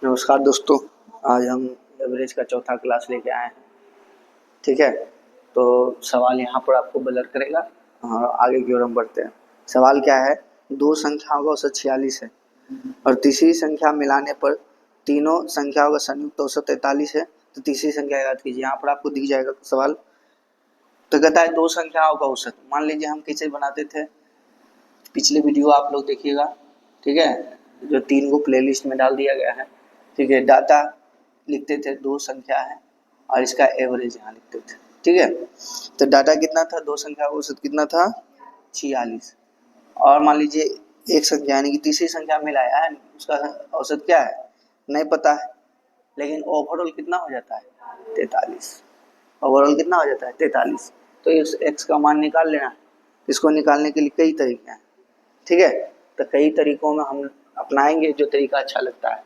नमस्कार दोस्तों, आज हम एवरेज का चौथा क्लास लेके आए हैं। ठीक है, तो सवाल यहाँ पर आपको ब्लर करेगा और आगे की ओर हम बढ़ते हैं। सवाल क्या है? दो संख्याओं का औसत 46 है और तीसरी संख्या मिलाने पर तीनों संख्याओं का संयुक्त औसत 43 है, तो तीसरी संख्या याद कीजिए। यहाँ पर आपको दिख जाएगा सवाल। तो कहता है दो संख्याओं का औसत। मान लीजिए हम कैसे बनाते थे, पिछले वीडियो आप लोग देखिएगा। ठीक है, जो 3 को प्लेलिस्ट में डाल दिया गया है। ठीक है, डाटा लिखते थे, दो संख्या है और इसका एवरेज यहाँ लिखते थे। ठीक है, तो डाटा कितना था? दो संख्या का औसत कितना था? 46। और मान लीजिए एक संख्या यानी कि तीसरी संख्या मिलाया है, उसका औसत क्या है नहीं पता है, लेकिन ओवरऑल कितना हो जाता है? 43। ओवरऑल कितना हो जाता है? 43। तो इस एक्स का मान निकाल लेना। इसको निकालने के लिए कई तरीके हैं। ठीक है, तो कई तरीकों में हम अपनाएंगे जो तरीका अच्छा लगता है।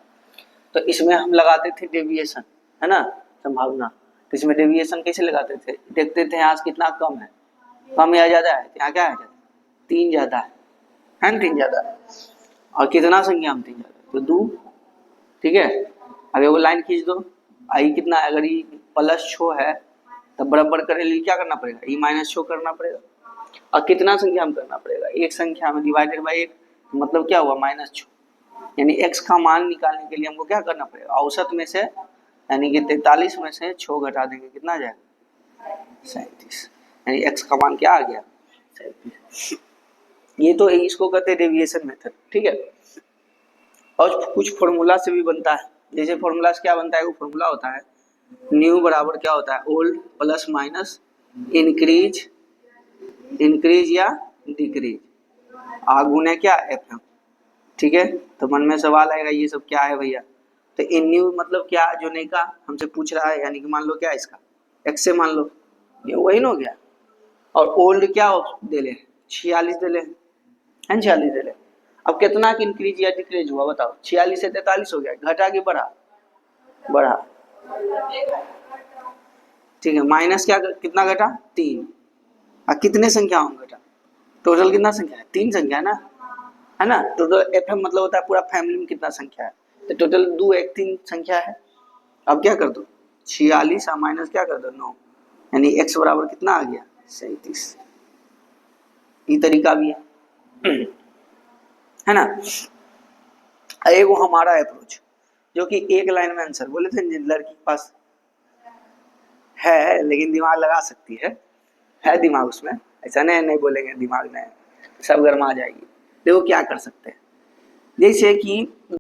तो इसमें हम लगाते थे डेविएशन, है ना, संभावना। तो इसमें डेविएशन कैसे लगाते थे? देखते थे आज कितना कम है, कम या ज्यादा है। यहाँ क्या है? 3 ज्यादा है ना, 3 ज्यादा है। और कितना संख्या में 3 ज्यादा है? तो 2। ठीक है, अगर वो लाइन खींच दो, आई कितना है? अगर ई प्लस 6 है तो बराबर करने लिए क्या करना पड़ेगा? ई माइनस 6 करना पड़ेगा। और कितना संख्या में करना पड़ेगा? एक संख्या में डिवाइडेड बाई एक, मतलब क्या हुआ? -6। यानी x का मान निकालने के लिए हमको क्या करना पड़ेगा? औसत में से यानी कि 43 में से 6 घटा देंगे, कितना आ जाएगा? 37। यानी x का मान क्या आ गया? 37। ये तो इसको कहते हैं डेविएशन मेथड। ठीक है, और कुछ फॉर्मूला से भी बनता है। जैसे फॉर्मूला से क्या बनता है? वो फॉर्मूला होता है न्यू बराबर क्या होता है? ओल्ड प्लस माइनस इंक्रीज या डिक्रीज गुने क्या? एफ। ठीक है, तो मन में सवाल आएगा ये सब क्या है भैया? तो इन न्यू मतलब क्या? जो नहीं का हमसे पूछ रहा है, यानी कि मान लो क्या इसका एक्स से मान लो, ये वही ना हो गया। और ओल्ड क्या दे ले? 46 दे ले, है 46 दे ले। अब कितना की इंक्रीज या डिक्रीज हुआ बताओ? 46 से 43 हो गया, घटा कि बढ़ा? बढ़ा। ठीक है, माइनस क्या कितना घटा? 3। और कितने संख्याओं में घटा? टोटल कितना संख्या है? 3 संख्या है ना। टोटल एफ मतलब होता है पूरा फैमिली में कितना संख्या है। तो टोटल 2 1 3 संख्या है। अब क्या कर दो? 46 और माइनस क्या कर दो? 9। यानी x बराबर कितना आ गया? 37। ये तरीका भी है ना। एक वो हमारा अप्रोच जो कि एक लाइन में आंसर बोले थे, लड़की के पास है लेकिन दिमाग लगा सकती है दिमाग उसमें। ऐसा नहीं बोलेंगे दिमाग नहीं, सब गर्मा जाएगी। देखो क्या कर सकते हैं, जैसे कि